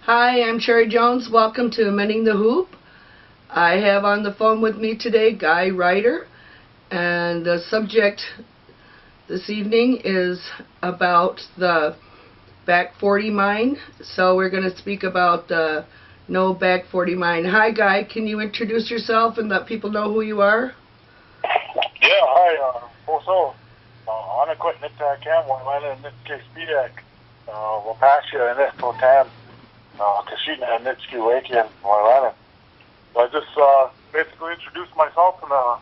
Hi, I'm Sherri Jones. Welcome to Mending the Hoop. I have on the phone with me today Guy Reiter, and the subject this evening is about the back 40 mine. So we're going to speak about the no back 40 mine. Hi Guy, can you introduce yourself and let people know who you are? Yeah, hi, also, Anaquit Nittakam, Wylana Nitkaspiak, Wapasha, Nitpotam, Kashina, Nitski, Wakian, Wylana. I just basically introduced myself in our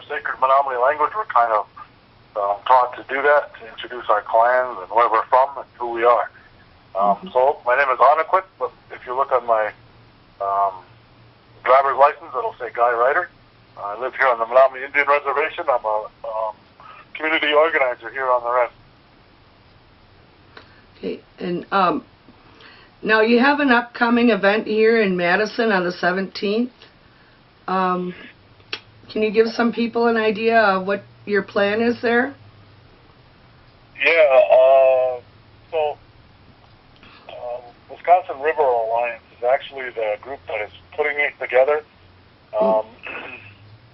sacred Menominee language. We're kind of taught to do that, to introduce our clans and where we're from and who we are. So my name is Anaquit, but if you look on my driver's license, it'll say Guy Reiter. I live here on the Menominee Indian Reservation. I'm a community organizer here on the res. Okay, and now you have an upcoming event here in Madison on the 17th. Can you give some people an idea of what your plan is there? Yeah, so Wisconsin River Alliance is actually the group that is putting it together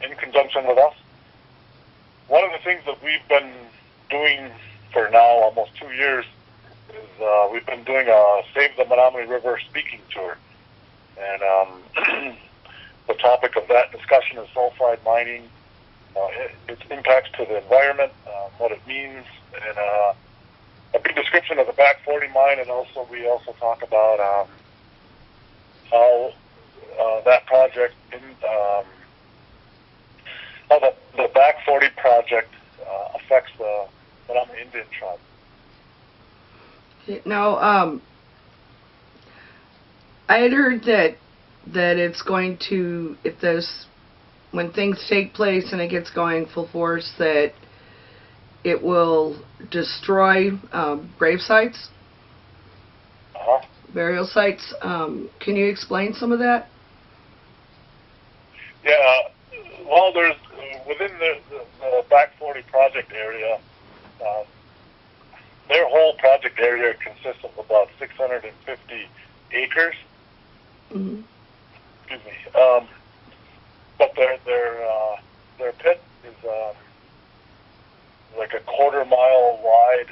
in conjunction with us. One of the things that we've been doing for now almost 2 years is we've been doing a Save the Menominee River speaking tour. And the topic of that discussion is sulfide mining, its impacts to the environment, what it means, and a big description of the Back 40 mine, and also we also talk about how that project, how the Back 40 project affects the Menominee Indian tribe. Now, I had heard that it's going to, when things take place and it gets going full force, that it will destroy grave sites, burial sites. Can you explain some of that? Yeah, well, there's within the Back 40 project area, their whole project area consists of about 650 acres. Mm-hmm. Excuse me. But their pit is like a quarter-mile wide,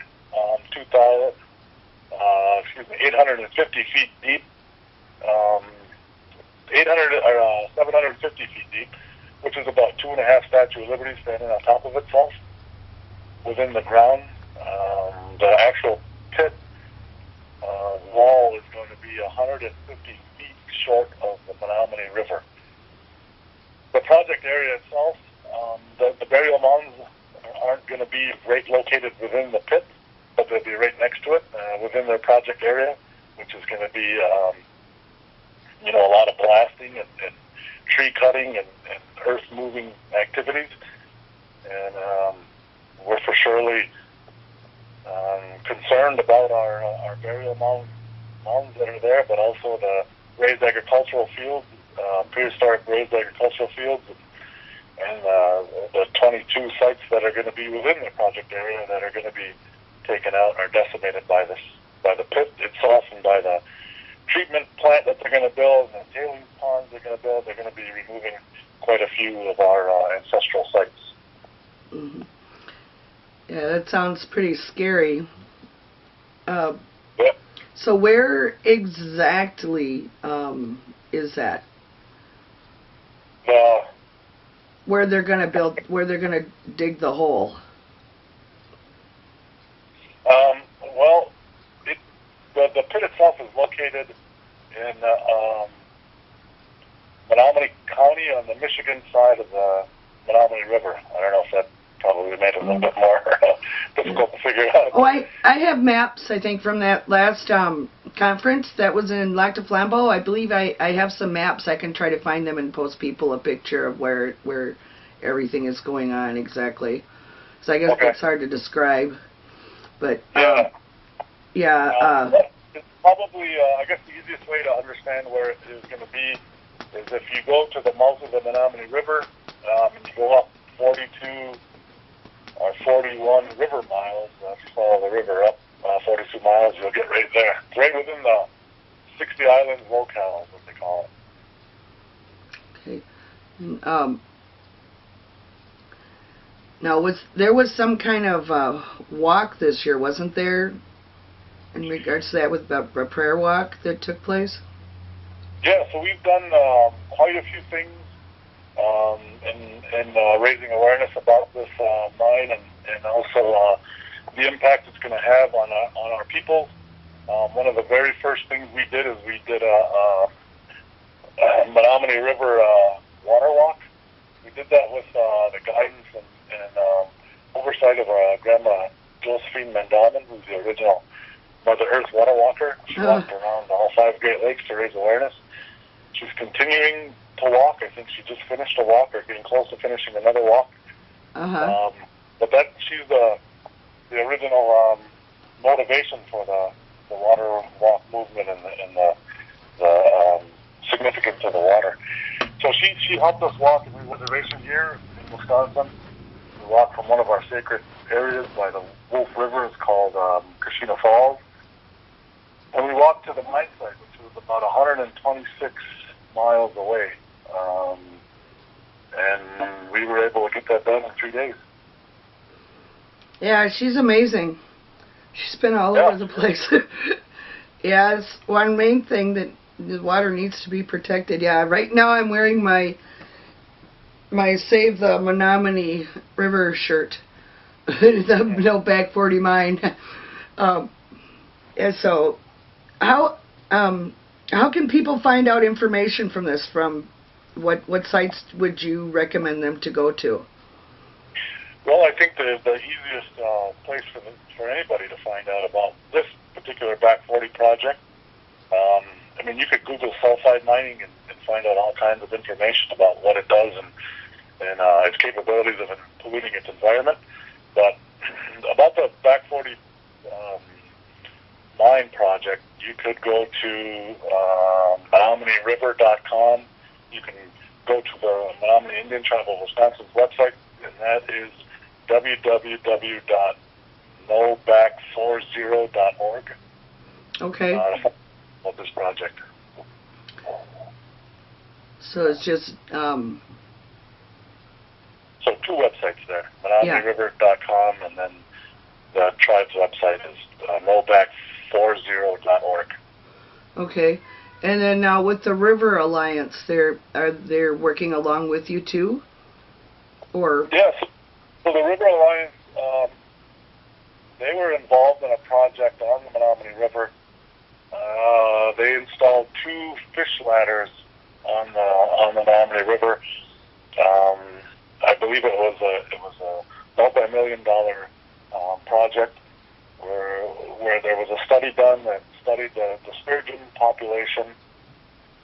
850 feet deep, 750 feet deep, which is about 2.5 Statue of Liberty standing on top of itself within the ground. The actual pit wall is going to be 150 feet short of the Menominee River. The project area itself, the burial mounds aren't going to be right located within the pit, but they'll be right next to it within their project area, which is going to be, a lot of blasting and tree cutting and earth moving activities. And we're for surely concerned about our burial mounds that are there, but also the raised agricultural fields, prehistoric raised agricultural fields, and the 22 sites that are going to be within the project area that are going to be taken out or decimated by the pit itself and by the treatment plant that they're going to build and the tailings ponds they're going to build. They're going to be removing quite a few of our ancestral sites. Mm-hmm. Yeah, that sounds pretty scary. Yep. So where exactly is that? Where they're going to dig the hole? Well, the pit itself is located in Menominee County on the Michigan side of the Menominee River. I don't know if that probably made it a little bit more difficult to figure out. Oh, I have maps, I think, from that last conference that was in Lac du Flambeau. I believe I have some maps. I can try to find them and post people a picture of where everything is going on exactly. So I guess that's hard to describe. But, it's probably, I guess the easiest way to understand where it is going to be is if you go to the mouth of the Menominee River and you go up 42 or 41 river miles, if you follow the river up 42 miles, you'll get right there. It's right within the 60 Islands locale, is what they call it. Okay. Now, there was some kind of walk this year, wasn't there, in regards to that, with a prayer walk that took place? Yeah, so we've done quite a few things in raising awareness about this mine, and also the impact it's going to have on our people. One of the very first things we did is we did a Menominee River water walk. We did that with the guidance and oversight of Grandma Josephine Mending, who's the original Mother Earth water walker. She walked around all 5 Great Lakes to raise awareness. She's continuing to walk. I think she just finished a walk or getting close to finishing another walk. But she's the original motivation for the water walk movement and the significance of the water. So she helped us walk every reservation here in Wisconsin. We walked from one of our sacred areas by the Wolf River. It's called Kashina Falls. And we walked to the mine site, which was about 126 miles away. And we were able to get that done in 3 days. Yeah, she's amazing. She's been all over the place. Yeah, it's one main thing that the water needs to be protected. Yeah, right now I'm wearing my Save the Menominee River shirt. The No Back 40 Mine. And so, how can people find out information from this? From what sites would you recommend them to go to? Well, I think the easiest place for anybody to find out about this particular Back 40 project, I mean, you could Google sulfide mining and find out all kinds of information about what it does and its capabilities of polluting its environment. But about the Back 40 mine project, you could go to MenomineeRiver.com. You can go to the Menominee Indian Tribe of Wisconsin's website, and that is www.noback40.org. Okay. About this project. So it's just so 2 websites there, MenomineeRiver.com, and then the tribe's website is noback40.org. Okay. And then now with the River Alliance, they're working along with you too? Or yes. So the River Alliance, they were involved in a project on the Menominee River. They installed 2 fish ladders on the Menominee River. I believe it was a multi-million-dollar project where there was a study done that studied the sturgeon population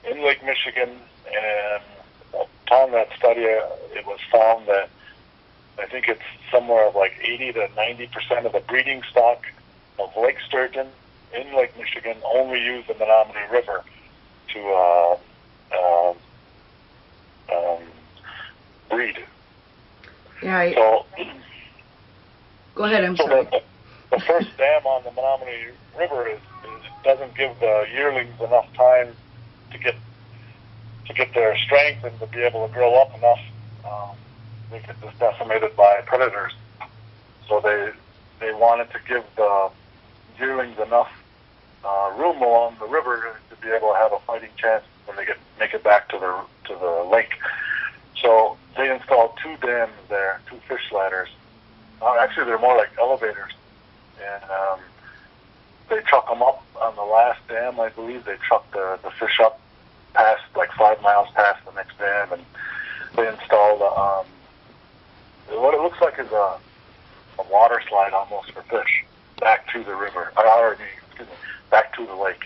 in Lake Michigan, and upon that study, it was found that I think it's somewhere of like 80 to 90% of the breeding stock of lake sturgeon in Lake Michigan only use the Menominee River to breed. yeah. So, Go ahead. I'm so sorry. the first dam on the Menominee River doesn't give the yearlings enough time to get their strength and to be able to grow up enough. They get just decimated by predators. So they wanted to give the yearlings enough room along the river to be able to have a fighting chance when they make it back to the lake. So they installed 2 dams there, 2 fish ladders. Actually, they're more like elevators, and they truck them up on the last dam. I believe they truck the fish up past, like 5 miles past the next dam, and they installed what it looks like is a water slide almost for fish back to the river, back to the lake.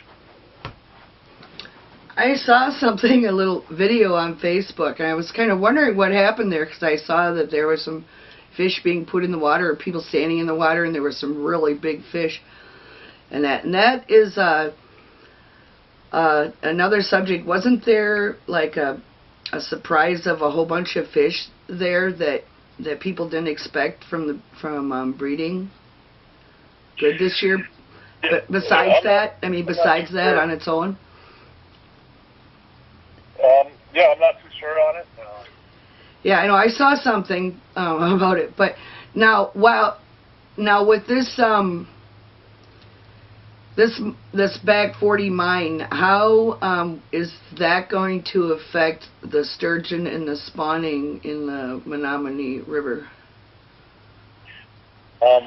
I saw something, a little video on Facebook, and I was kind of wondering what happened there, because I saw that there was some fish being put in the water, or people standing in the water, and there were some really big fish. And that is another subject. Wasn't there like a surprise of a whole bunch of fish there that people didn't expect from breeding good this year? Yeah. But besides that, on its own? Yeah, I'm not too sure on it. Yeah, I know. I saw something about it, but now, now with this this Back 40 mine, how is that going to affect the sturgeon and the spawning in the Menominee River? Well,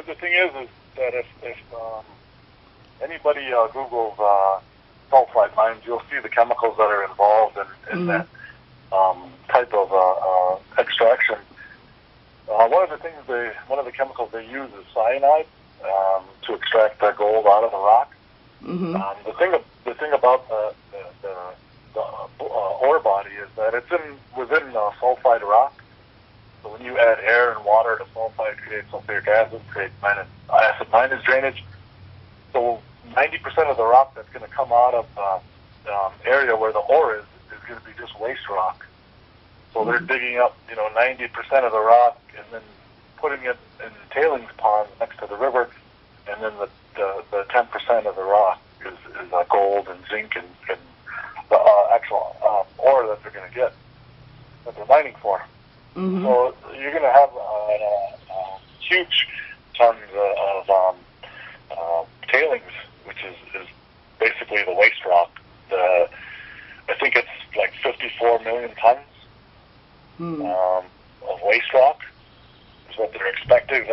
the thing is that if anybody Googles sulfide mines, you'll see the chemicals that are involved in that type of extraction. One of the chemicals they use is cyanide to extract the gold out of the rock. Mm-hmm. The thing about the ore body is that it's within sulfide rock. So when you add air and water to sulfide, it creates sulfuric acid, creates acid minus drainage. So 90% of the rock that's going to come out of area where the ore is going to be just waste rock. So they're digging up, 90% of the rock and then putting it in tailings ponds next to the river, and then the 10% of the rock is gold and zinc and the actual ore that they're going to get, that they're mining for. Mm-hmm. So you're going to have huge tons of tailings, which is basically the waste rock. I think it's like 54 million tons of waste rock is what they're expecting.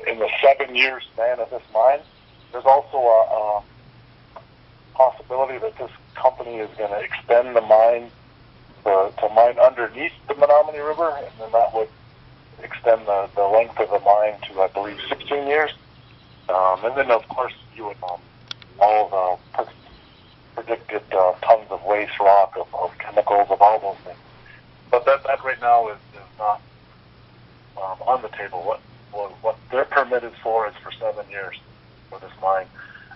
In the 7-year span of this mine, there's also a possibility that this company is going to extend the mine to mine underneath the Menominee River, and then that would extend the length of the mine to, I believe, 16 years. And then, of course, you would all the predicted tons of waste rock, of chemicals, of all those things. But that right now is not on the table. What their permit is for 7 years for this mine.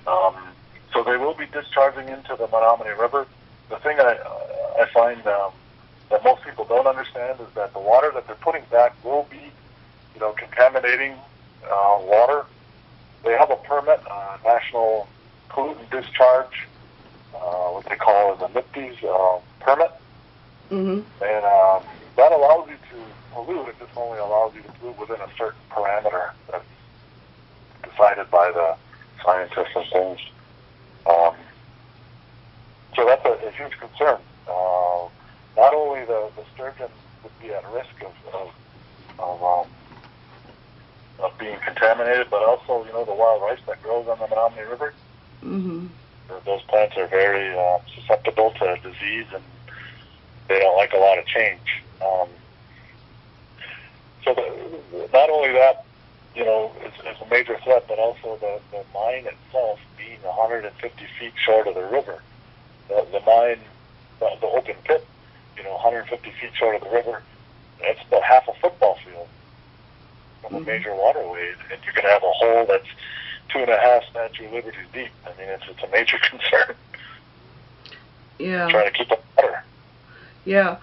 So they will be discharging into the Menominee River. The thing I find that most people don't understand is that the water that they're putting back will be, contaminating water. They have a permit, National Pollutant Discharge, what they call as a NIPDES permit. Mm-hmm. And that allows you to pollute. It just only allows you to pollute within a certain parameter that's decided by the scientists and things. So that's a huge concern. Not only the sturgeon would be at risk of being contaminated, but also, the wild rice that grows on the Menominee River. Mm-hmm. Those plants are very susceptible to disease, and they don't like a lot of change. So not only that, is a major threat, but also the mine itself being 150 feet short of the river. The mine, the open pit, 150 feet short of the river, it's about half a football field from a major waterway, and you can have a hole that's 2.5 Statue of Liberty deep. I mean, it's a major concern. Yeah. Trying to keep it water. Yeah.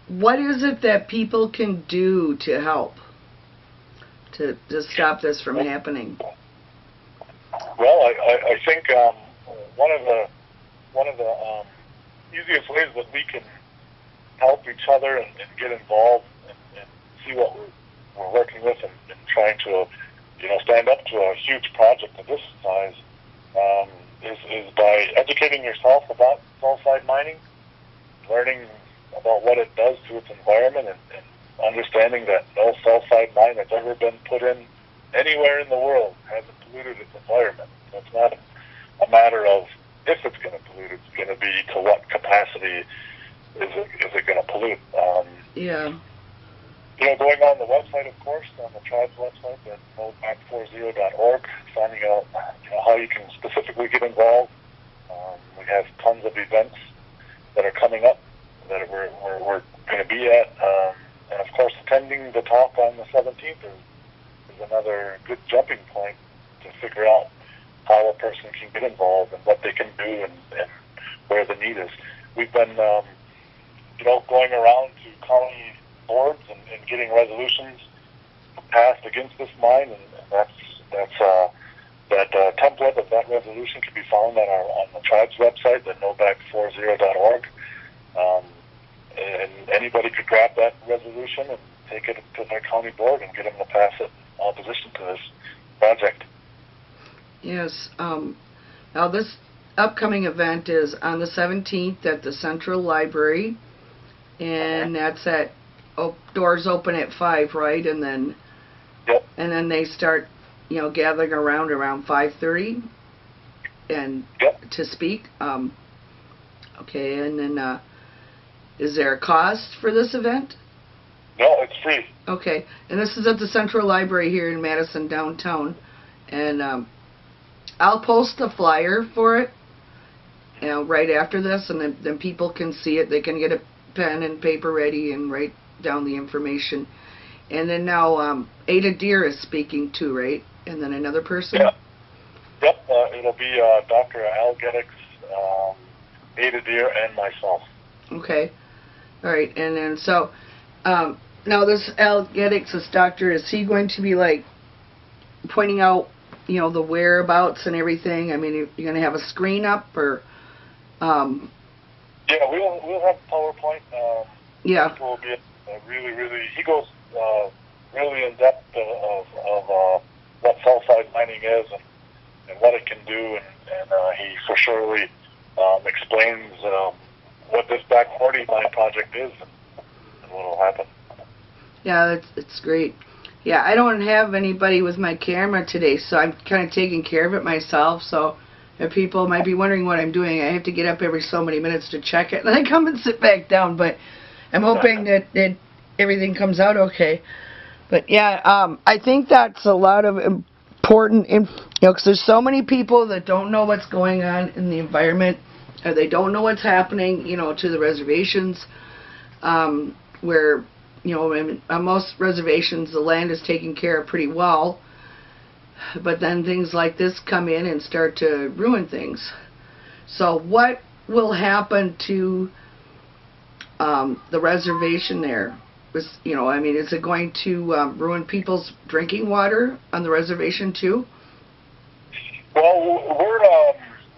What is it that people can do to help to stop this from happening? Well, I think one of the easiest ways that we can help each other and get involved and see what we're working with and trying to stand up to a huge project of this size is by educating yourself about sulfide mining, learning about what it does to its environment, and understanding that no sulfide mine that's ever been put in anywhere in the world hasn't polluted its environment. So it's not a matter of if it's going to pollute, it's going to be to what capacity is it going to pollute. Yeah. Going on the website, of course, on the tribe's website at noback40.org, finding out how you can specifically get involved. We have tons of events that are coming up that we're going to be at, and of course, attending the talk on the 17th is another good jumping point to figure out how a person can get involved and what they can do and where the need is. We've been, going around to county boards and getting resolutions passed against this mine, and that template of that resolution can be found on the tribe's website, the noback40.org. and anybody could grab that resolution and take it to their county board and get them to pass it in opposition to this project. Yes. Now this upcoming event is on the 17th at the Central Library, and that's at doors open at 5, right? And then Yep. and then they start, gathering around 5:30 and Yep. to speak. Okay, and then is there a cost for this event? No, it's free. Okay, and this is at the Central Library here in Madison downtown, and I'll post the flyer for it, right after this, and then people can see it. They can get a pen and paper ready and write down the information. And then now Ada Deer is speaking too, right? And then another person? Yeah. Yep, it'll be Dr. Al Geddix, Ada Deer, and myself. Okay. All right, and then so now this Al Geddix, this doctor, is he going to be like pointing out, the whereabouts and everything? I mean, you're going to have a screen up, or? Yeah, we'll have PowerPoint. Yeah. It will be really. He goes really in depth of what sulfide mining is and what it can do, and he for surely explains what this Back 40 mine project is and what will happen. Yeah, it's great. Yeah, I don't have anybody with my camera today, so I'm kind of taking care of it myself. So if people might be wondering what I'm doing, I have to get up every so many minutes to check it, and I come and sit back down. But I'm hoping that everything comes out okay. But yeah, I think that's a lot of important, because there's so many people that don't know what's going on in the environment, or they don't know what's happening, to the reservations, where, on most reservations the land is taken care of pretty well, but then things like this come in and start to ruin things. So what will happen to the reservation there? Is it going to ruin people's drinking water on the reservation too? Well,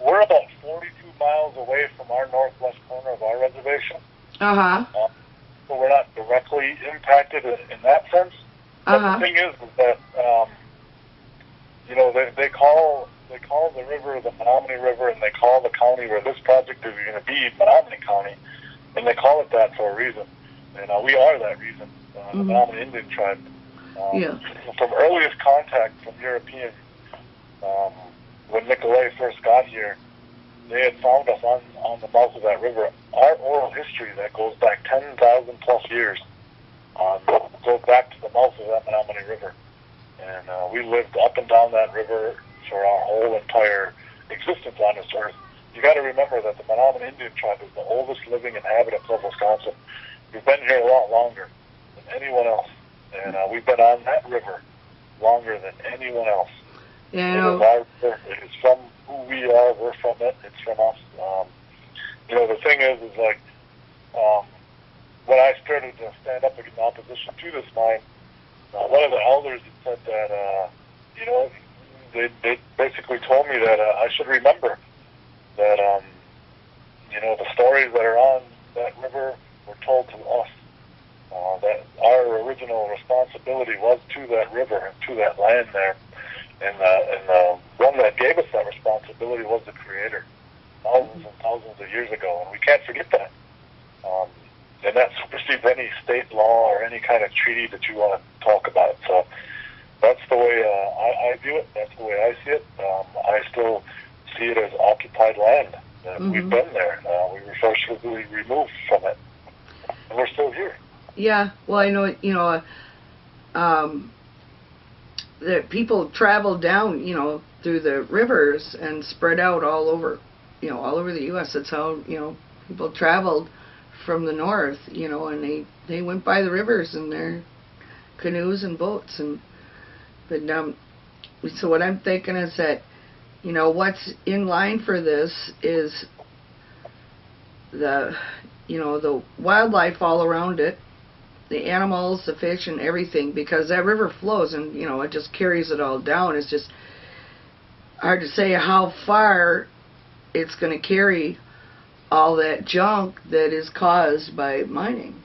we're about 42 miles away from our northwest corner of our reservation. So we're not directly impacted in that sense. But the thing is that they call the river the Menominee River, and they call the county where this project is going to be Menominee County, and they call it that for a reason. And we are that reason, the Menominee Indian tribe. From earliest contact from Europeans, when Nicolay first got here, they had found us on the mouth of that river. Our oral history that goes back 10,000 plus years goes back to the mouth of that Menominee River. And we lived up and down that river for our whole entire existence on this earth. You got to remember that the Menominee Indian tribe is the oldest living inhabitants of Wisconsin. We've been here a lot longer than anyone else, and we've been on that river longer than anyone else. Yeah, it's from who we are. We're from it. It's from us. The thing is like when I started to stand up in opposition to this mine, one of the elders had said that they basically told me that I should remember that the stories that are on that river were told to us. That our original responsibility was to that river and to that land there, and the one that gave us that responsibility was the Creator, thousands and thousands of years ago, and we can't forget that. And that supersedes any state law or any kind of treaty that you want to talk about. So that's the way I view it. That's the way I see it. I still see it as occupied land. We've been there. We were forcibly removed from it, and we're still here. Yeah, well, I know, that people travel down, through the rivers and spread out all over the U.S. That's how, people traveled from the north, and they went by the rivers in their canoes and boats. So what I'm thinking is that, what's in line for this is the wildlife all around it, the animals, the fish, and everything, because that river flows and, it just carries it all down. It's just hard to say how far it's going to carry all that junk that is caused by mining.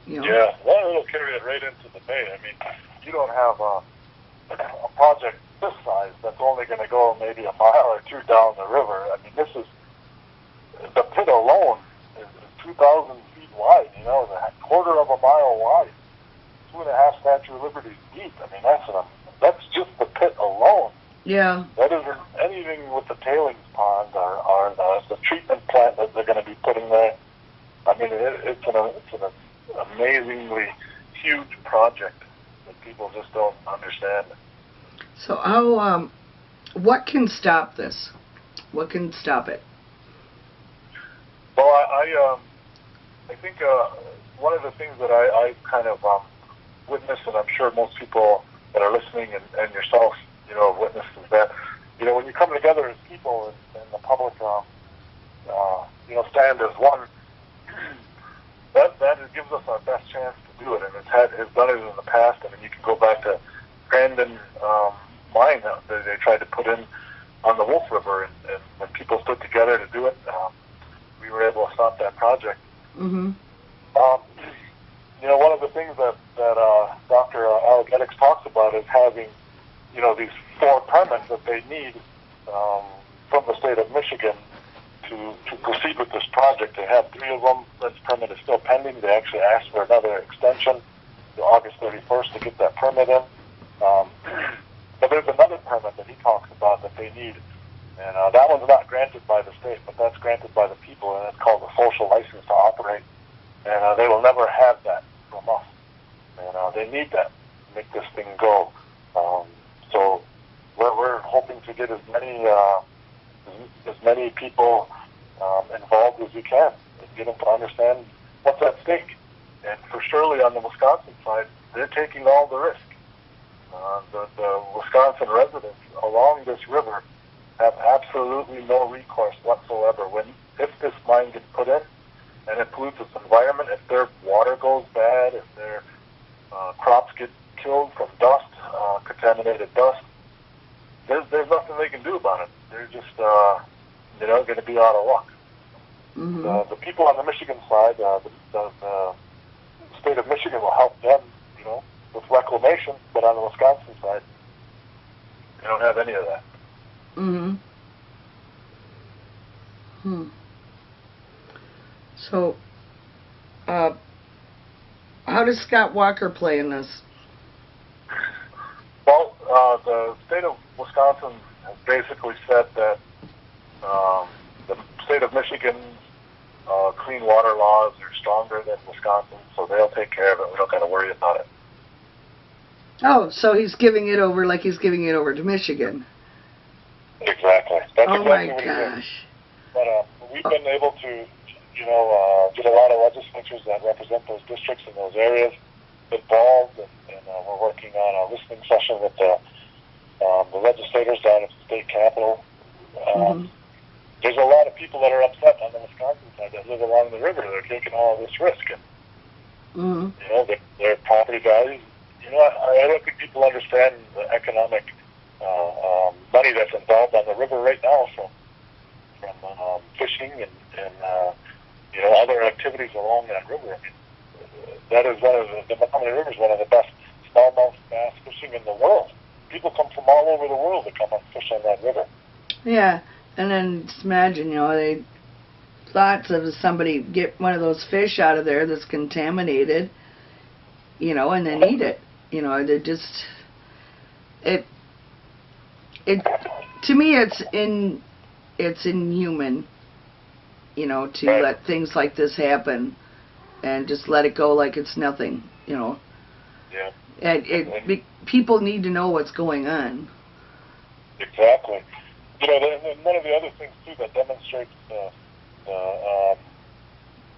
You know? Yeah, well, it'll carry it right into the bay. I mean, you don't have a project this size that's only going to go maybe a mile or two down the river. I mean, this is, the pit alone is 2,000 feet wide, you know, a quarter of a mile wide, 2.5 Statue of Liberty deep. I mean, that's just the pit alone. Yeah. That isn't anything with the tailings pond or the treatment plant that they're going to be putting there. I mean, it's an amazingly huge project that people just don't understand. So how, what can stop this? What can stop it? Well, I think one of the things that I kind of witnessed, and I'm sure most people that are listening and yourself, you know, witnessed, is that, you know, when you come together as people and the public, you know, stand as one, that gives us our best chance to do it, and it's done it in the past. I mean, you can go back to Grandin mine that they tried to put in on the Wolf River, and when people stood together to do it, we were able to stop that project. Mm-hmm. You know, one of the things that Dr. Allegetics talks about is having, you know, these 4 permits that they need from the state of Michigan to proceed with this project. They have 3 of them. This permit is still pending. They actually asked for another extension to August 31st to get that permit in. But there's another permit that he talks about that they need, and that one's not granted by the state, but that's granted by the people, and it's called the social license to operate. And they will never have that from us. And they need that to make this thing go. So we're hoping to get as many people involved as we can and get them to understand what's at stake. And for Shirley on the Wisconsin side, they're taking all the risk. The Wisconsin residents along this river have absolutely no recourse whatsoever. If this mine gets put in and it pollutes its environment, if their water goes bad, if their crops get killed from dust, contaminated dust, there's nothing they can do about it. They're just, you know, going to be out of luck. Mm-hmm. The people on the Michigan side, the state of Michigan will help them, you know, with reclamation, but on the Wisconsin side, they don't have any of that. Mm-hmm. So, how does Scott Walker play in this? Well, the state of Wisconsin has basically said that the state of Michigan's clean water laws are stronger than Wisconsin, so they'll take care of it. We don't got to worry about it. Oh, so he's giving it over like he's giving it over to Michigan. Exactly. That's Oh exactly my what he did. gosh. But we've been able to, you know, get a lot of legislatures that represent those districts in those areas involved, and we're working on a listening session with the legislators down at the state capitol. There's a lot of people that are upset on the Wisconsin side that live along the river. They're taking all this risk, and you know, their property values. You know, I don't think people understand the economic money that's involved on the river right now from fishing and you know, other activities along that river. I mean, that is one of the Menominee River is one of the best smallmouth bass fishing in the world. People come from all over the world to come and fish on that river. Yeah, and then just imagine, you know, lots of somebody get one of those fish out of there that's contaminated, you know, and then eat it. You know, they just it to me it's inhuman, you know, to let things like this happen and just let it go like it's nothing, you know. Yeah. And people need to know what's going on. Exactly. You know, and one of the other things too that demonstrates the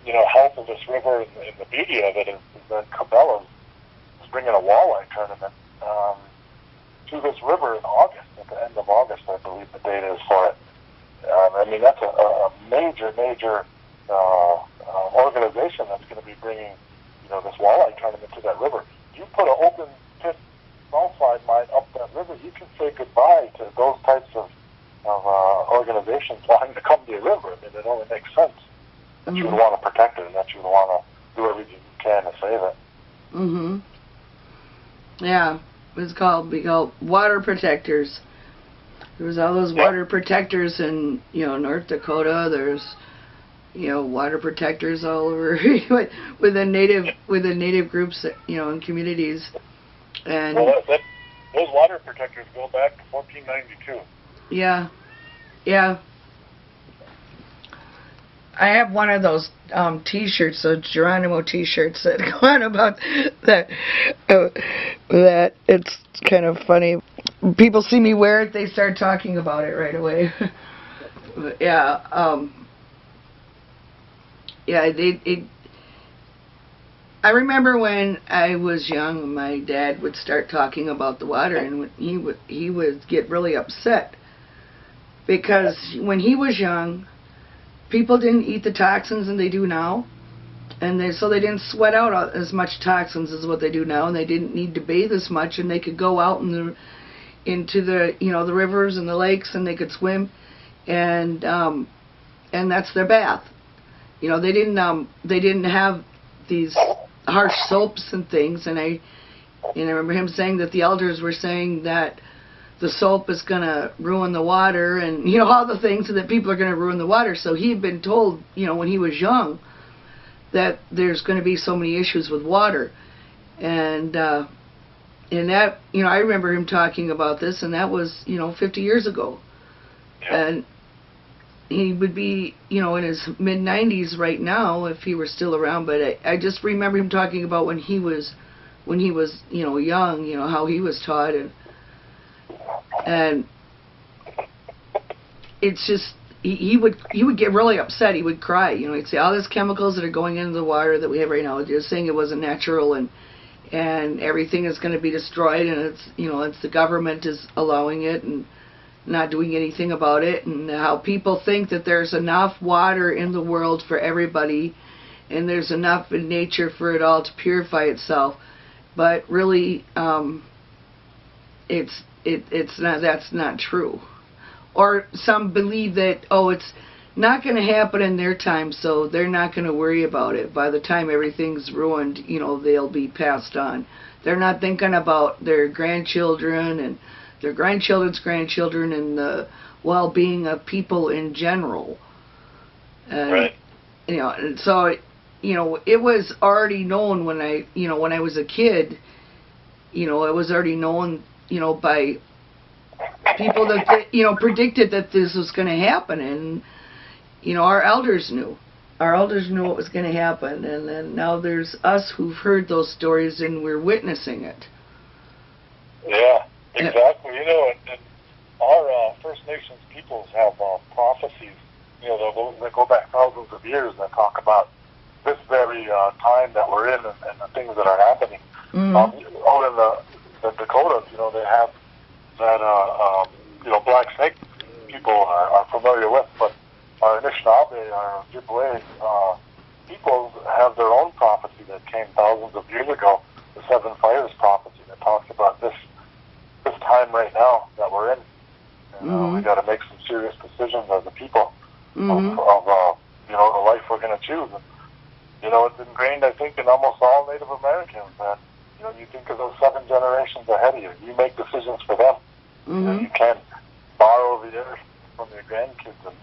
you know, health of this river and the beauty of it is that Cabela's is bringing a walleye tournament to this river in August, at the end of August, I believe the date is for it. I mean, that's a major organization that's going to be bringing, you know, this walleye tournament to that river. You put an open pit sulfide mine up that river, you can say goodbye to those types of organizations wanting to come to your river. I mean, it only makes sense that you would want to protect it and that you would want to do everything you can to save it. Mhm. Yeah, it's called water protectors. There was all those water protectors in North Dakota. There's water protectors all over with the native groups and communities. And well, those water protectors go back to 1492. Yeah, yeah. I have one of those T-shirts, those Geronimo T-shirts that go on about that. That it's kind of funny. People see me wear it, they start talking about it right away. But yeah, yeah. I remember when I was young, my dad would start talking about the water, and he would get really upset because when he was young, people didn't eat the toxins that they do now, and so they didn't sweat out as much toxins as what they do now, and they didn't need to bathe as much, and they could go out into the the rivers and the lakes, and they could swim, and that's their bath. They didn't have these harsh soaps and things, and I remember him saying that the elders were saying that the soap is going to ruin the water, and all the things, and that people are going to ruin the water. So he had been told when he was young that there's going to be so many issues with water, and that I remember him talking about this, and that was 50 years ago. And he would be in his mid-90s right now if he were still around, but I just remember him talking about when he was young, how he was taught, and it's just he would get really upset. He would cry. He'd say all these chemicals that are going into the water that we have right now. They're saying it wasn't natural, and everything is going to be destroyed, and it's the government is allowing it and not doing anything about it, and how people think that there's enough water in the world for everybody, and there's enough in nature for it all to purify itself, but really it's not. That's not true. Or some believe that it's not going to happen in their time, so they're not going to worry about it. By the time everything's ruined, they'll be passed on. They're not thinking about their grandchildren and their grandchildren's grandchildren and the well-being of people in general. And, right. And so it was already known when I was a kid. It was already known by people that predicted that this was going to happen, and our elders knew. Our elders knew it was going to happen, and then now there's us who've heard those stories and we're witnessing it. Yeah, exactly. And our First Nations peoples have prophecies, that go back thousands of years that talk about this very time that we're in and the things that are happening. Out in the Dakotas, they have that black snake people are familiar with, but our Anishinaabe, our Ojibwe peoples have their own prophecy that came thousands of years ago, the Seven Fires prophecy that talks about this time right now that we're in. And we got to make some serious decisions as a people of the life we're going to choose. And, it's ingrained, I think, in almost all Native Americans that you think of those 7 generations ahead of you. You make decisions for them. You can't borrow the earth from your grandkids and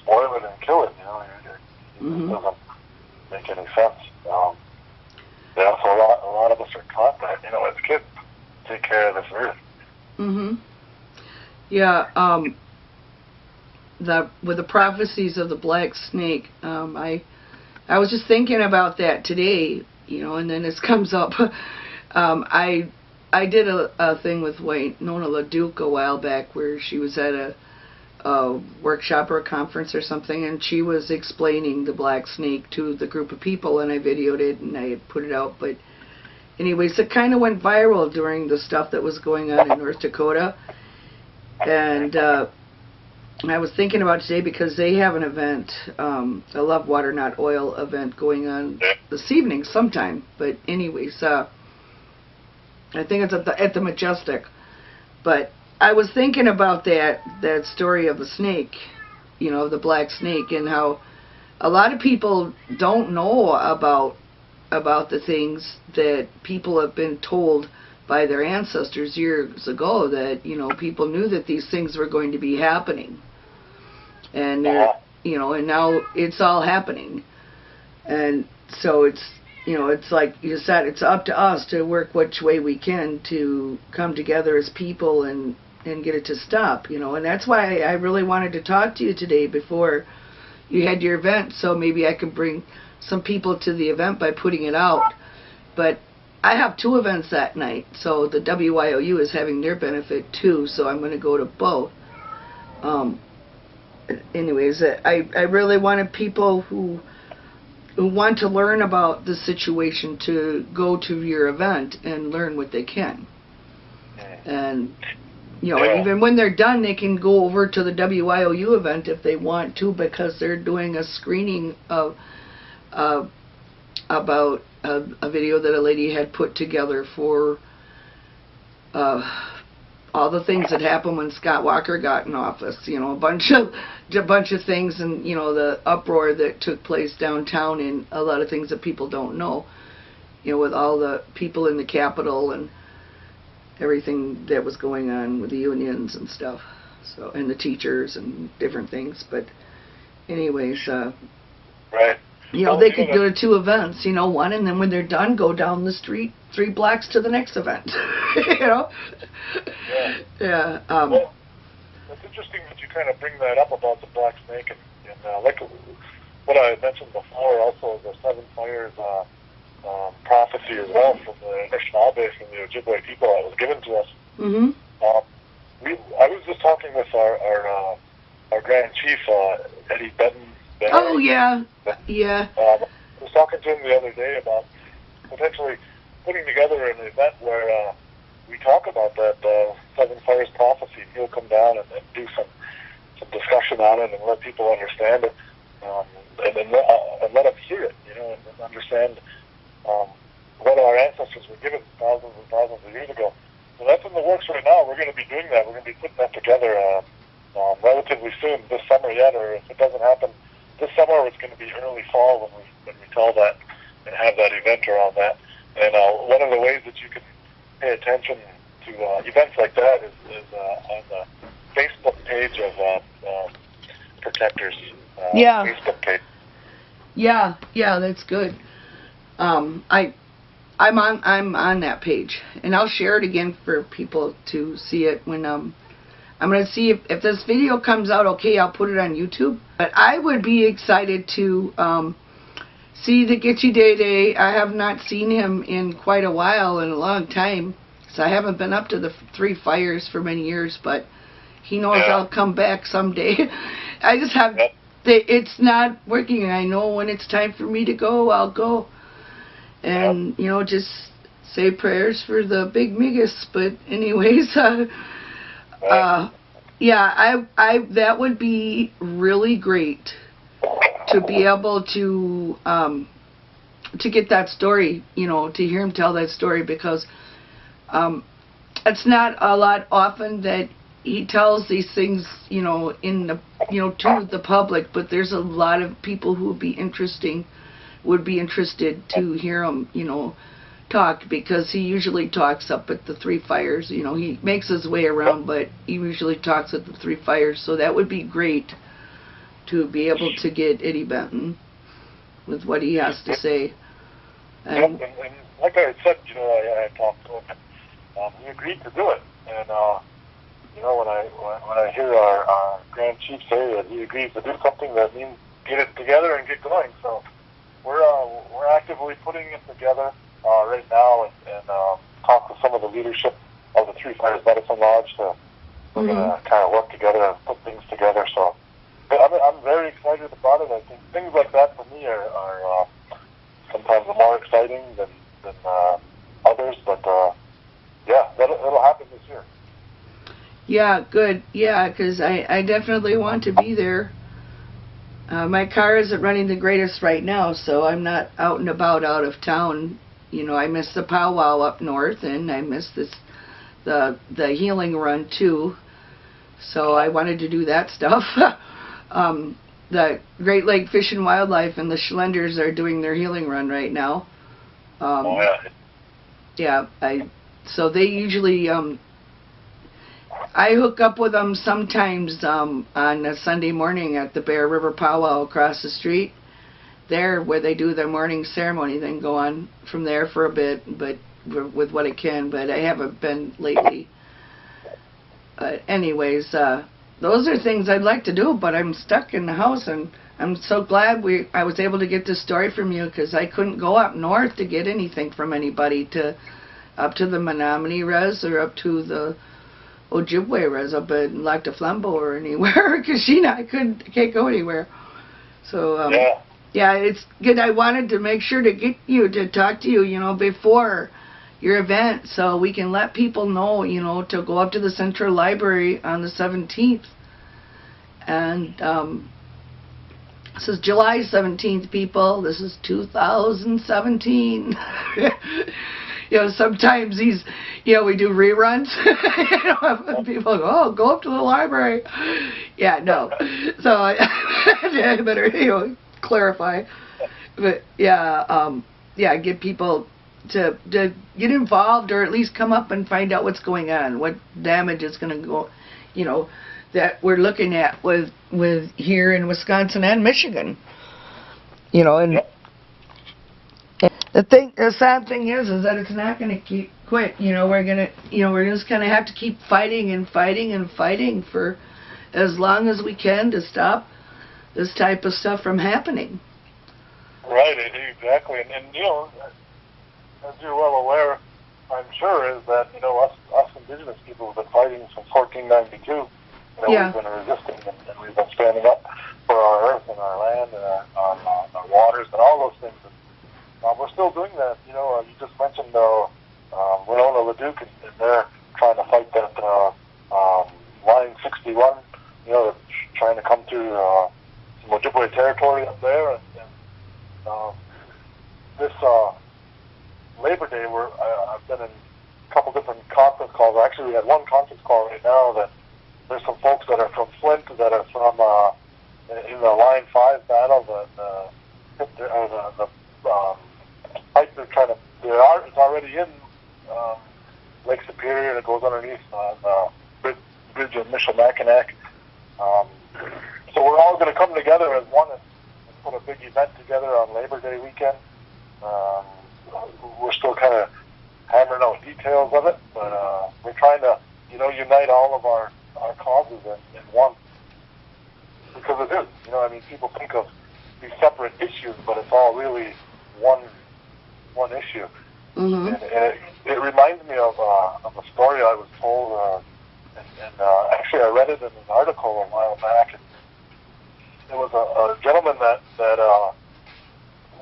spoil it and kill it. It doesn't make any sense. So a lot of us are taught that, as kids, take care of this earth. Yeah. With the prophecies of the black snake, I was just thinking about that today. And then this comes up. I did a thing with Nona LaDuke a while back where she was at a workshop or a conference or something, and she was explaining the black snake to the group of people, and I videoed it and I had put it out. But anyways, it kind of went viral during the stuff that was going on in North Dakota. And I was thinking about today because they have an event, a Love Water Not Oil event going on this evening sometime. But anyways, I think it's at the Majestic. But I was thinking about that story of the snake, of the black snake, and how a lot of people don't know about the things that people have been told by their ancestors years ago, that people knew that these things were going to be happening, and and now it's all happening. And so it's like you said, it's up to us to work which way we can to come together as people and get it to stop, and that's why I really wanted to talk to you today before you had your event, so maybe I could bring some people to the event by putting it out. But I have 2 events that night, so the WYOU is having their benefit too, so I'm going to go to both. Anyways, I really wanted people who want to learn about the situation to go to your event and learn what they can. And, even when they're done, they can go over to the WYOU event if they want to, because they're doing a screening of about a video that a lady had put together for all the things that happened when Scott Walker got in office. A bunch of things, and the uproar that took place downtown, and a lot of things that people don't know. With all the people in the Capitol and everything that was going on with the unions and stuff. So, and the teachers and different things. But anyways, right. They could go to 2 events, one, and then when they're done, go down the street 3 blocks to the next event. Yeah. Yeah. Well, it's interesting that you kind of bring that up about the black snake, and like what I mentioned before, also the 7 fires prophecy as well from the Anishinaabe, from the Ojibwe people that was given to us. Mm-hmm. I was just talking with our Grand Chief, Eddie Benton. Oh, yeah. Yeah. I was talking to him the other day about potentially putting together an event where we talk about that 7 fires prophecy. He'll come down and do some discussion on it and let people understand it, and let them hear it, and understand what our ancestors were given thousands and thousands of years ago. So that's in the works right now. We're going to be doing that. We're going to be putting that together relatively soon, this summer yet, or if it doesn't happen this summer, it's going to be early fall when we tell that and have that event around that. And one of the ways that you can pay attention to events like that is on the Facebook page of Protectors. Yeah. Facebook page. Yeah, that's good. I'm on that page, and I'll share it again for people to see it when I'm going to see if this video comes out okay. I'll put it on YouTube. But I would be excited to see the Gitchy Day. I have not seen him in quite a while, in a long time. So I haven't been up to the 3 fires for many years, but he knows I'll come back someday. I just have, it's not working, and I know when it's time for me to go, I'll go. And, just say prayers for the big Migas. But anyways, that would be really great to be able to get that story, to hear him tell that story, because it's not a lot often that he tells these things, in the, to the public, but there's a lot of people who would be interested to hear him, talk, because he usually talks up at the 3 fires. He makes his way around, but he usually talks at the 3 fires. So that would be great to be able to get Eddie Benton with what he has to say. And like I said, I talked to him. He agreed to do it, and when I hear our Grand Chief say that he agrees to do something, that means get it together and get going. So we're actively putting it together right now, and talk with some of the leadership of the 3 Fires Medicine Lodge. We're going to kind of work together and put things together. So I'm very excited about it. I think things like that for me are sometimes more exciting than others. But it'll happen this year. Yeah, good. Yeah, because I definitely want to be there. My car isn't running the greatest right now, so I'm not out and about out of town. I miss the powwow up north, and I miss the healing run too. So I wanted to do that stuff. The Great Lake Fish and Wildlife and the Schlenders are doing their healing run right now. Yeah, so they usually I hook up with them sometimes on a Sunday morning at the Bear River Powwow across the street. There, where they do their morning ceremony, then go on from there for a bit, but with what I can. But I haven't been lately. But anyways, those are things I'd like to do, but I'm stuck in the house, and I'm so glad I was able to get this story from you, because I couldn't go up north to get anything from anybody up to the Menominee res or up to the Ojibwe res up in Lac de Flambeau or anywhere, because I can't go anywhere. So yeah, it's good. I wanted to make sure to get you to talk to you, before your event, so we can let people know, to go up to the Central Library on the 17th. And this is July 17th, people. This is 2017. Sometimes these, we do reruns. People go, oh, go up to the library. Yeah, no. So I better, clarify. But yeah, get people to get involved, or at least come up and find out what's going on, what damage is going to go, that we're looking at with here in Wisconsin and Michigan. And the sad thing is that it's not going to quit. We're just going to have to keep fighting and fighting and fighting for as long as we can to stop this type of stuff from happening. Right, exactly. And as you're well aware, I'm sure, is that, us indigenous people have been fighting since 1492. Yeah. We've been resisting, and we've been standing up for our earth and our land and our waters and all those things. And, we're still doing that. You just mentioned Winona LeDuc, and they're trying to fight that Line 61. They're trying to come to some Ojibwe territory up there, and this Labor Day, I've been in a couple different conference calls. Actually, we had one conference call right now that there's some folks that are from Flint that are from in the Line 5 battle, the fight they're trying to. It's already in Lake Superior, and it goes underneath the bridge of Michilimackinac. So we're all going to come together as one and put a big event together on Labor Day weekend. We're still kind of hammering out details of it, but we're trying to, unite all of our causes in one. Because it is, people think of these separate issues, but it's all really one issue. Mm-hmm. And it reminds me of a story I was told, and actually I read it in an article a while back. And it was a gentleman that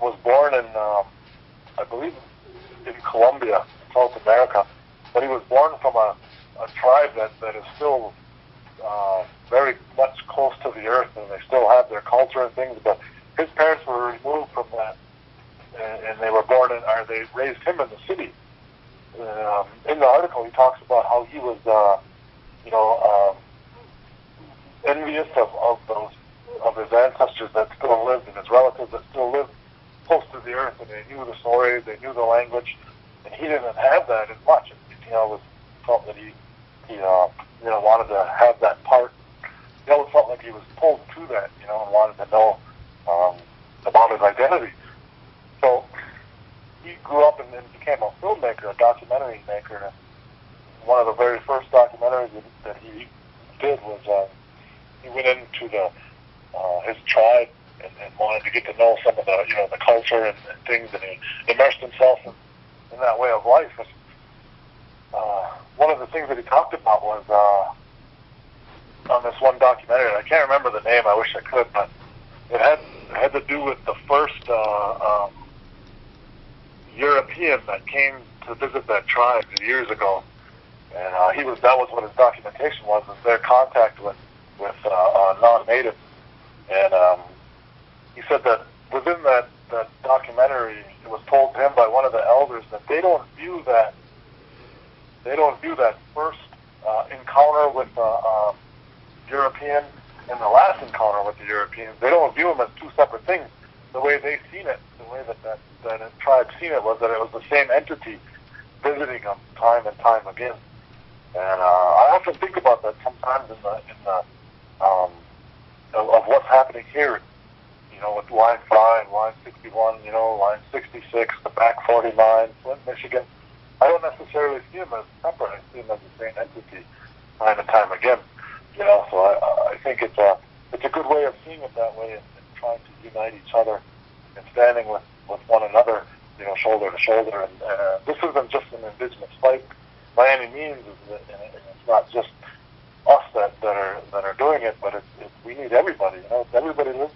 was born in, I believe, in Colombia, South America, but he was born from a tribe that is still very much close to the earth, and they still have their culture and things, but his parents were removed from that, and they were born or they raised him in the city. In the article, he talks about how he was, envious of his ancestors that still lived, and his relatives that still lived close to the earth, and they knew the stories, they knew the language, and he didn't have that as much. And, felt that he wanted to have that part. He always felt like he was pulled to that, and wanted to know about his identity. So he grew up and became a filmmaker, a documentary maker. And one of the very first documentaries that he did was he went into his tribe and wanted to get to know some of the culture and things, and he immersed himself in that way of life. And, one of the things that he talked about was on this one documentary. I can't remember the name. I wish I could, but it had to do with the first European that came to visit that tribe years ago, and that was what his documentation was their contact with non-natives. And he said that within that documentary, it was told to him by one of the elders that they don't view that they don't view that first encounter with the European and the last encounter with the Europeans. They don't view them as two separate things. The way they seen it, the way that tribe seen it was that it was the same entity visiting them time and time again. And I often think about that sometimes in the of what's happening here, you know, with Line 5, Line 61, you know, Line 66, the back 49, Flint, Michigan. I don't necessarily see them as separate. I see them as the same entity time and time again. You know, so I think it's a good way of seeing it that way and trying to unite each other and standing with one another, you know, shoulder to shoulder. And this isn't just an indigenous fight by any means, and it's not just us that are doing it, but we need everybody. You know, everybody lives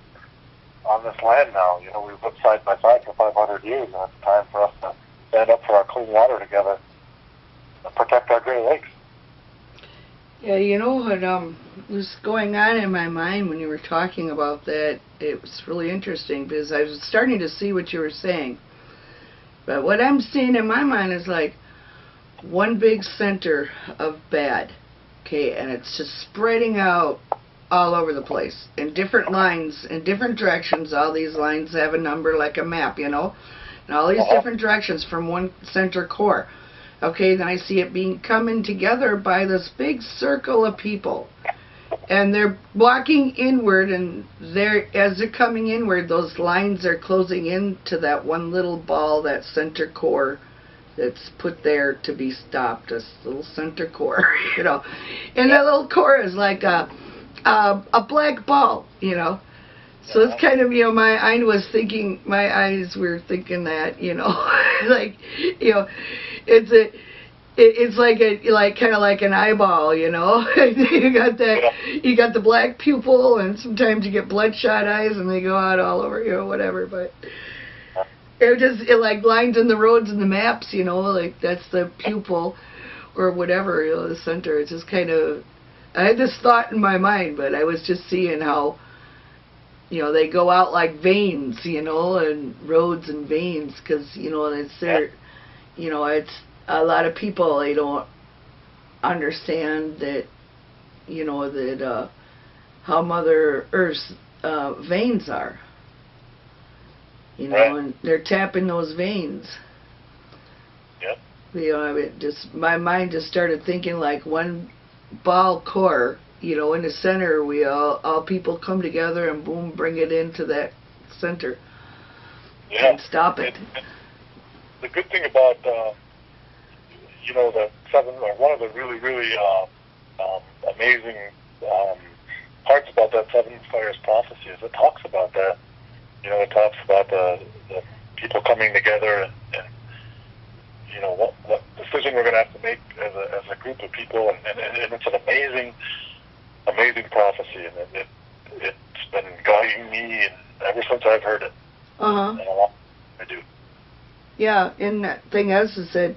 on this land now. You know, we've lived side by side for 500 years, and it's time for us to stand up for our clean water together and protect our Great Lakes. Yeah, you know what was going on in my mind when you were talking about that? It was really interesting because I was starting to see what you were saying. But what I'm seeing in my mind is like one big center of bad, okay, and it's just spreading out all over the place in different lines, in different directions. All these lines have a number like a map, you know, and all these different directions from one center core. Okay, then I see it coming together by this big circle of people. And they're walking inward, and as they're coming inward, those lines are closing into that one little ball, that center core that's put there to be stopped, this little center core, you know. And that little core is like a black ball, you know. So it's kind of, you know, my eyes were thinking that, you know, like, you know, it's like kind of like an eyeball, you know. you got the black pupil, and sometimes you get bloodshot eyes, and they go out all over, you know, whatever. But it like lines in the roads and the maps, you know, like that's the pupil or whatever, you know, the center. It's just kind of, I had this thought in my mind, but I was just seeing how, you know, they go out like veins, you know, and roads and veins, because, you know, it's there, you know, it's a lot of people, they don't understand that, you know, that how Mother Earth's veins are, you know, and they're tapping those veins. Yep. You know, my mind just started thinking like one ball core. You know, in the center, we all people come together and boom, bring it into that center and stop it. The good thing about, you know, one of the really, really amazing parts about that Seven Fires prophecy is it talks about that. You know, it talks about the people coming together and you know, what decision we're going to have to make as a group of people, and it's an amazing prophecy, and it's been guiding me ever since I've heard it. And I do. Yeah, and the thing is that,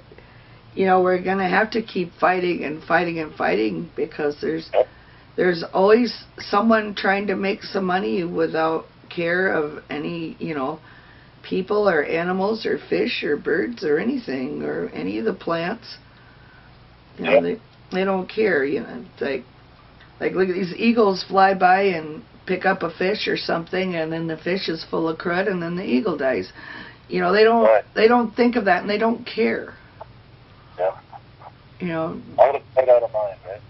you know, we're going to have to keep fighting and fighting and fighting, because there's always someone trying to make some money without care of any, you know, people or animals or fish or birds or anything or any of the plants. You know, they don't care. You know, it's like look at these eagles fly by and pick up a fish or something, and then the fish is full of crud, and then the eagle dies. You know, they don't think of that, and they don't care. Yeah. You know. Out of sight, out of mind, right?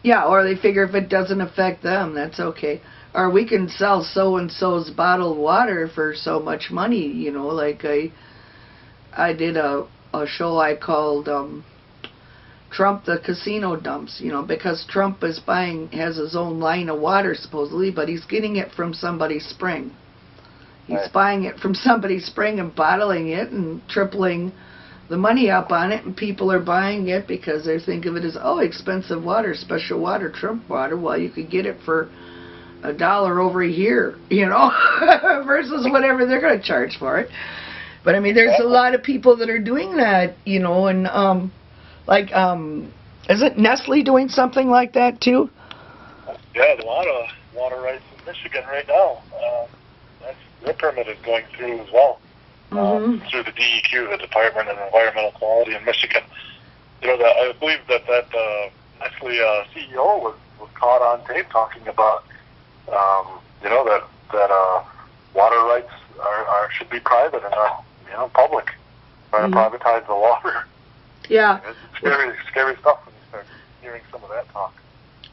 Yeah, or they figure if it doesn't affect them, that's okay. Or we can sell so-and-so's bottled water for so much money, you know, like I did a show I called Trump the Casino Dumps, you know, because Trump has his own line of water supposedly, but he's getting it from somebody's spring. He's buying it from somebody's spring and bottling it and tripling the money up on it, and people are buying it because they think of it as, oh, expensive water, special water, Trump water. Well, you could get it for $1 over here, you know, versus whatever they're going to charge for it. But I mean, there's a lot of people that are doing that, you know, and isn't Nestle doing something like that too? Yeah, a lot of water rights in Michigan right now. Their permit is going through as well, through the DEQ, the Department of Environmental Quality in Michigan. that I believe that actually CEO was caught on tape talking about that water rights should be private and not public. Trying to privatize the water. Yeah. It's scary stuff when you start hearing some of that talk.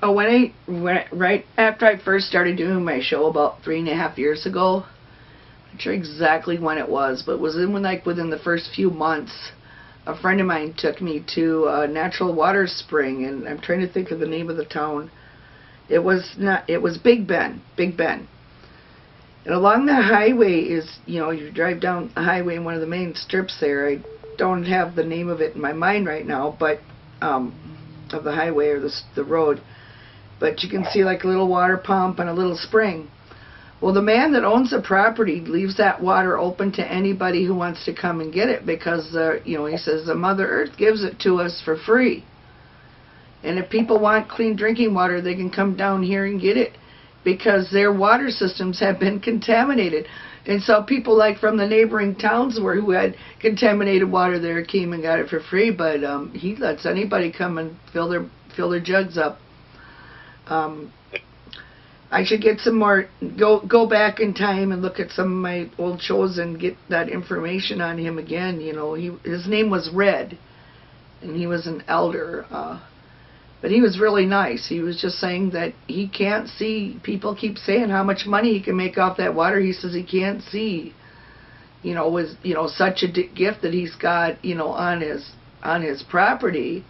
Oh, right after I first started doing my show about 3.5 years ago, I'm not sure exactly when it was, but it was within the first few months, a friend of mine took me to a natural water spring, and I'm trying to think of the name of the town. It was Big Bend. And along the highway is, you drive down the highway in one of the main strips there. I don't have the name of it in my mind right now, but of the highway or the road. But you can see like a little water pump and a little spring. Well, the man that owns the property leaves that water open to anybody who wants to come and get it because, he says the Mother Earth gives it to us for free. And if people want clean drinking water, they can come down here and get it because their water systems have been contaminated. And so people like from the neighboring towns who had contaminated water there came and got it for free. But he lets anybody come and fill their jugs up. I should get some more, go back in time and look at some of my old shows and get that information on him again. His name was Red, and he was an elder, but he was really nice. He was just saying that he can't see, people keep saying how much money he can make off that water. He says he can't see, with, such a gift that he's got, on his property,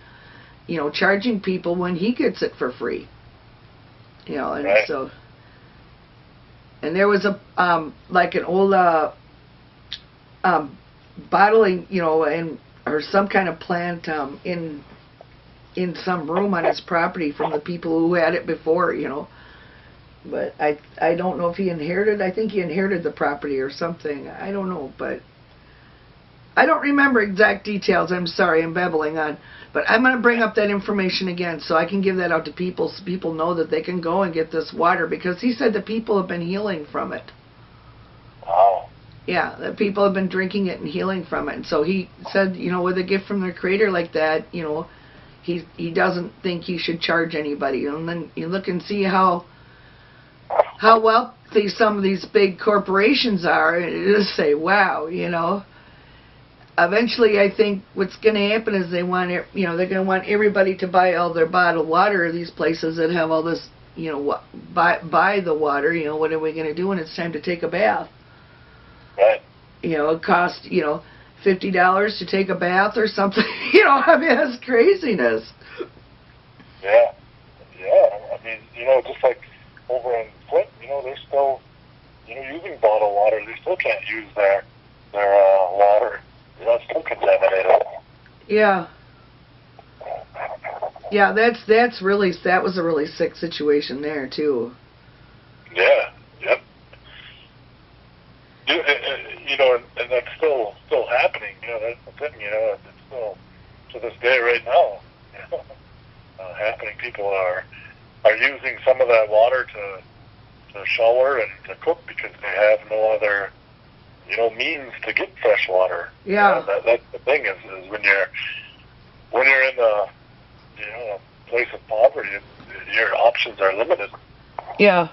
charging people when he gets it for free. And right. So, and there was like an old bottling, or some kind of plant in some room on his property from the people who had it before, But I don't know if he inherited. I think he inherited the property or something. I don't know, but I don't remember exact details. I'm sorry, I'm babbling on. But I'm going to bring up that information again so I can give that out to people so people know that they can go and get this water because he said the people have been healing from it. Wow. Yeah, that people have been drinking it and healing from it. And so he said, with a gift from their creator like that, he doesn't think he should charge anybody. And then you look and see how wealthy some of these big corporations are and you just say, wow, Eventually, I think what's going to happen is they're going to want everybody to buy all their bottled water. These places that have all this, buy the water. What are we going to do when it's time to take a bath? Right. It costs, $50 to take a bath or something. That's craziness. Yeah. I mean, just like over in Flint, they're still, using bottled water. They still can't use their water. It's still contaminated. Yeah. Yeah, that was a really sick situation there too. Yeah. Yep. And that's still happening. That's the thing. It's still to this day right now. Happening. People are using some of that water to shower and to cook because they have no other means to get fresh water. Yeah. That's the thing is when you're in a place of poverty, your options are limited. Yeah.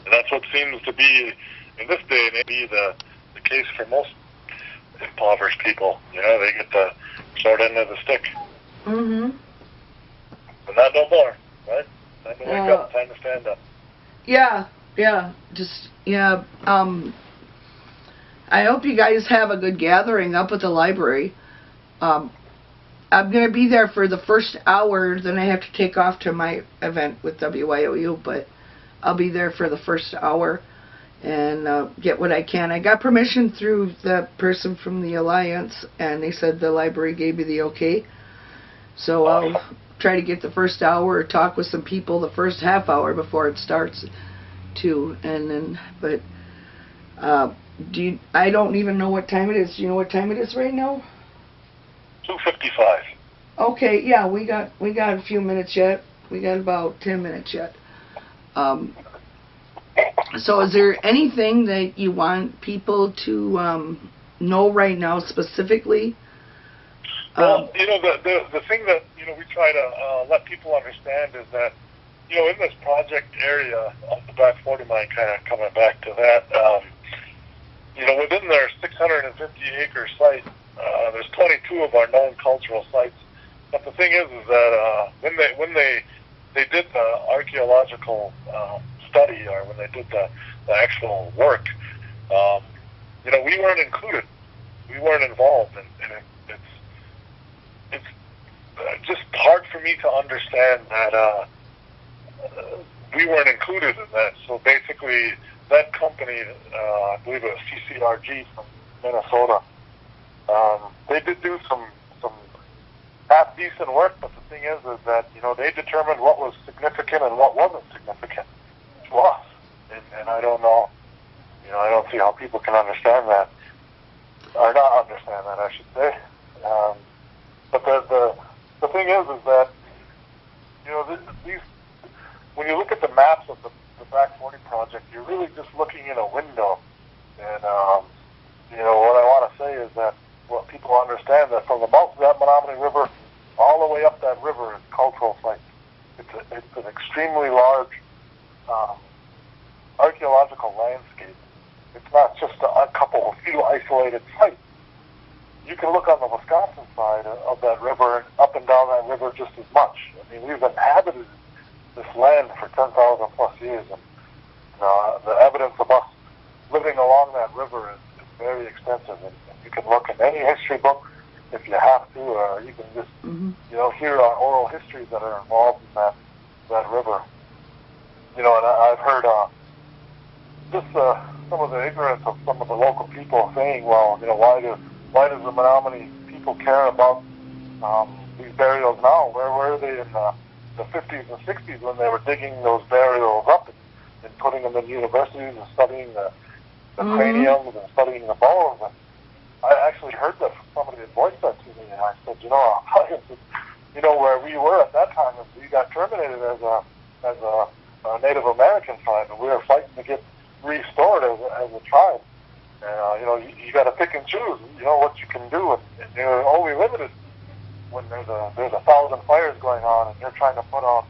And that's what seems to be in this day and age the case for most impoverished people. They get the short end of the stick. Mhm. But not no more, right? Time to wake up. Time to stand up. Yeah. I hope you guys have a good gathering up at the library. I'm going to be there for the first hour, then I have to take off to my event with WYOU, but I'll be there for the first hour and get what I can. I got permission through the person from the Alliance, and they said the library gave me the okay. So I'll try to get the first hour or talk with some people the first half hour before it starts, too. And then, but... I don't even know what time it is. Do you know what time it is right now? 2:55. Okay, yeah, we got a few minutes yet. We got about 10 minutes yet. So is there anything that you want people to know right now specifically? Well, the thing that, we try to let people understand is that, in this project area of the back 40 mine, kind of coming back to that, within their 650-acre site, there's 22 of our known cultural sites. But the thing is that when they did the archaeological study, or when they did the actual work, we weren't included. We weren't involved, and it's just hard for me to understand that we weren't included in that. So basically, that company, I believe it was CCRG from Minnesota, they did do some half decent work, but the thing is that they determined what was significant and what wasn't significant to us, and I don't know, I don't see how people can understand that, or not understand that, I should say. But the thing is that these, when you look at the maps of the Back 40 project, you're really just looking in a window, and what I want to say is that what people understand that from the mouth of that Menominee River all the way up that river is cultural sites. It's an extremely large archaeological landscape. It's not just a few isolated sites. You can look on the Wisconsin side of that river and up and down that river just as much. I mean, we've inhabited this land for 10,000 plus years, and the evidence of us living along that river is very extensive. And you can look in any history book if you have to, or you can just hear our oral histories that are involved in that river. And I've heard just some of the ignorance of some of the local people saying, well, why does the Menominee people care about these burials now? Where were they in the 50s and 60s when they were digging those burials up and putting them in universities and studying the craniums and studying the bones? And I actually heard that from somebody that voiced that to me, and I said, where we were at that time, we got terminated as a Native American tribe, and we were fighting to get restored as a tribe. And you got to pick and choose, what you can do, and you're only limited when there's 1,000 fires going on, and you're trying to put out,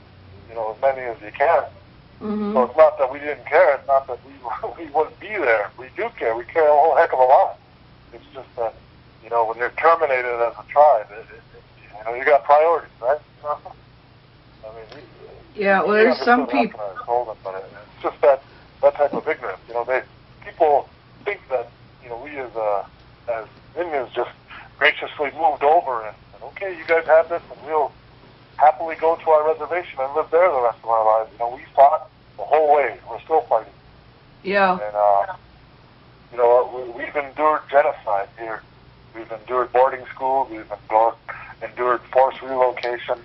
as many as you can. So it's not that we didn't care. It's not that we wouldn't be there. We do care. We care a whole heck of a lot. It's just that, when you're terminated as a tribe, you got priorities, right? I mean, well, there's some people. But it's just that type of ignorance. People think that we as Indians just graciously moved over and said, okay, you guys have this, and we'll happily go to our reservation and live there the rest of our lives. We fought the whole way. We're still fighting. Yeah. And we've endured genocide here. We've endured boarding schools. We've endured forced relocation.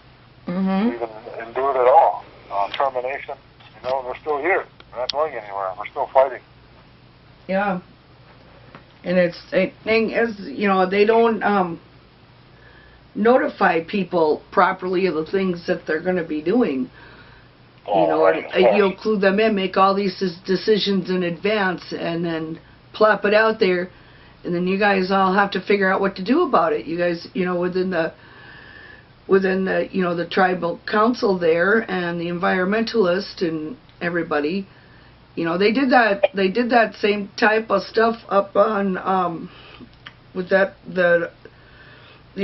We've endured it all. Termination. And we're still here. We're not going anywhere. We're still fighting. Yeah. And the thing is, they don't notify people properly of the things that they're going to be doing. You'll clue them in, make all these decisions in advance, and then plop it out there, and then you guys all have to figure out what to do about it. You guys, within the the tribal council there and the environmentalist and everybody, they did that same type of stuff up on with the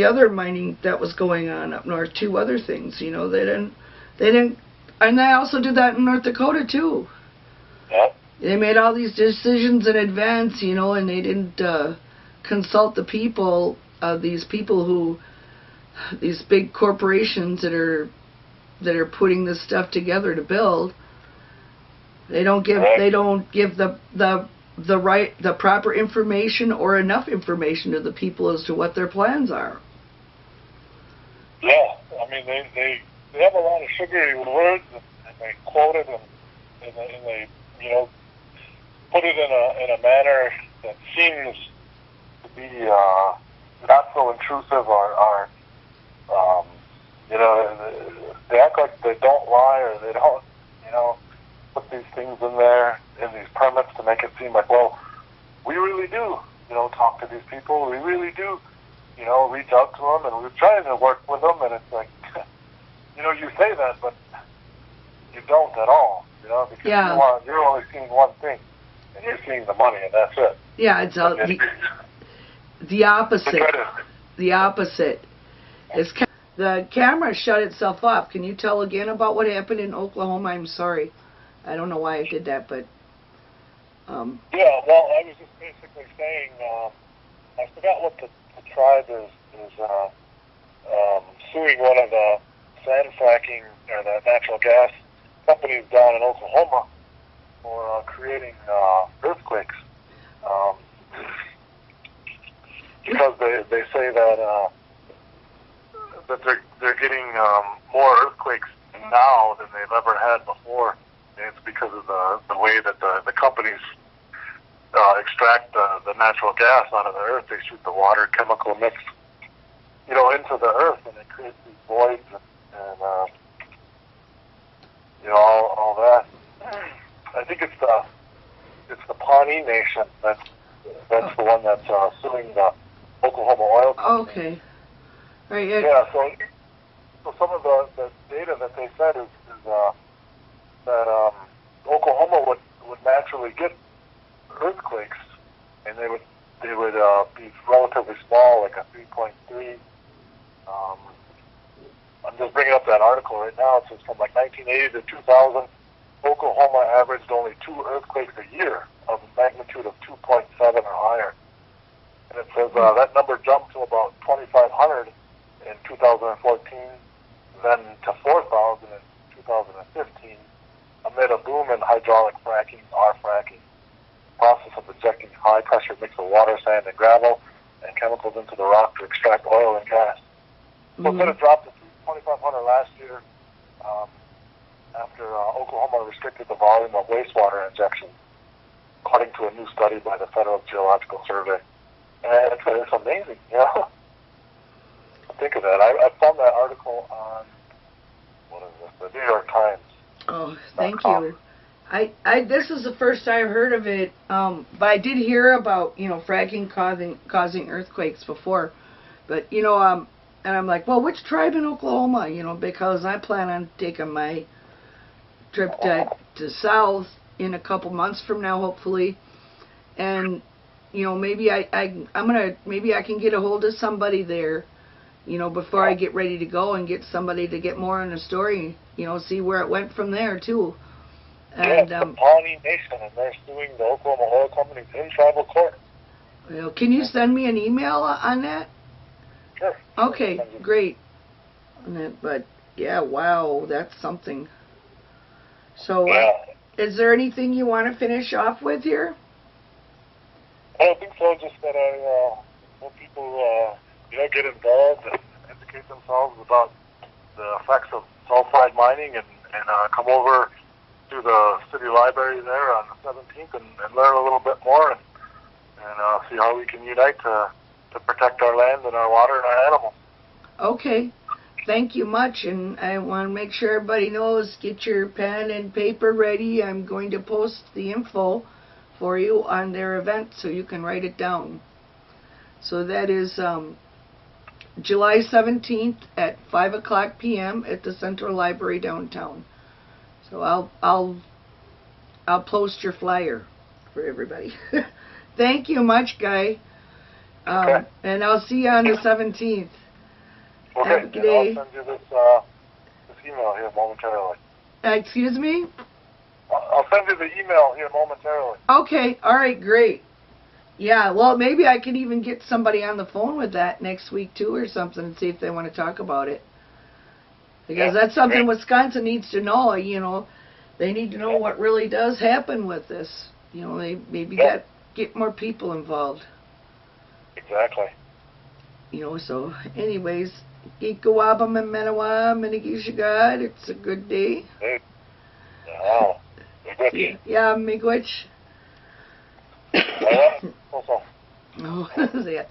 other mining that was going on up north. Two other things, they didn't, and they also did that in North Dakota too. Yep. They made all these decisions in advance, and they didn't consult the people, these big corporations that are putting this stuff together to build. They don't give the proper information or enough information to the people as to what their plans are. Yeah, I mean they have a lot of sugary words, and they quote it, and they put it in a manner that seems to be not so intrusive, or they act like they don't lie, or they don't put these things in there in these permits to make it seem like, well, we really do talk to these people, we really do reach out to them, and we're trying to work with them, and it's like, you say that, but you don't at all, because Yeah. you're only seeing one thing, and you're seeing the money, and that's it. Yeah, it's the opposite. The opposite. The camera shut itself off. Can you tell again about what happened in Oklahoma? I'm sorry. I don't know why I did that, but... Yeah, well, I was just basically saying, I forgot what the tribe is suing one of the sand fracking or the natural gas companies down in Oklahoma for creating earthquakes. Because they say that they're getting more earthquakes now than they've ever had before. And it's because of the way that the companies extract the natural gas out of the earth. They shoot the water chemical mix, into the earth, and it creates these voids and all that. I think it's the Pawnee Nation that's the one that's suing the Oklahoma oil company. Okay. Right. Yeah. So some of the data that they said is that Oklahoma would naturally get earthquakes, and they would be relatively small, like a 3.3. I'm just bringing up that article right now. It says from like 1980 to 2000, Oklahoma averaged only 2 earthquakes a year of a magnitude of 2.7 or higher. And it says that number jumped to about 2,500 in 2014, then to 4,000 in 2015, amid a boom in hydraulic fracking, fracking, process of injecting high-pressure mix of water, sand, and gravel, and chemicals into the rock to extract oil and gas. So it had dropped to 2,500 last year after Oklahoma restricted the volume of wastewater injection, according to a new study by the Federal Geological Survey. And it's amazing, Think of that. I found that article on, the New York Times. Oh, thank you. This is the first I heard of it, but I did hear about, fracking causing earthquakes before. But, and I'm like, well, which tribe in Oklahoma? Because I plan on taking my trip to South in a couple months from now, hopefully. And, maybe maybe I can get a hold of somebody there, before I get ready to go, and get somebody to get more on the story, see where it went from there, too. And, the Pawnee Nation, and they're suing the Oklahoma oil companies in tribal court. Can you send me an email on that? Sure. Okay, great. But, yeah, wow, that's something. So, is there anything you want to finish off with here? I don't think so, just that I hope people, get involved and educate themselves about the effects of sulfide mining and come over to the city library there on the 17th and learn a little bit more and see how we can unite to protect our land and our water and our animals. Okay. Thank you much, and I want to make sure everybody knows, get your pen and paper ready. I'm going to post the info for you on their event so you can write it down. So that is July 17th at 5:00 p.m. at the Central Library downtown. So I'll post your flyer for everybody. Thank you much, Guy. Okay. And I'll see you on the 17th. Okay. Have a good day. I'll send you this email here momentarily. Excuse me? I'll send you the email here momentarily. Okay. All right. Great. Yeah. Well, maybe I could even get somebody on the phone with that next week too, or something, and see if they want to talk about it. Because that's something Wisconsin needs to know. They need to know what really does happen with this. They maybe get more people involved. Exactly. So anyways, Geekawaba Memenawa Minigishagad, it's a good day. Hey. Wow. Yeah, Miigwech. Also. Oh, yeah.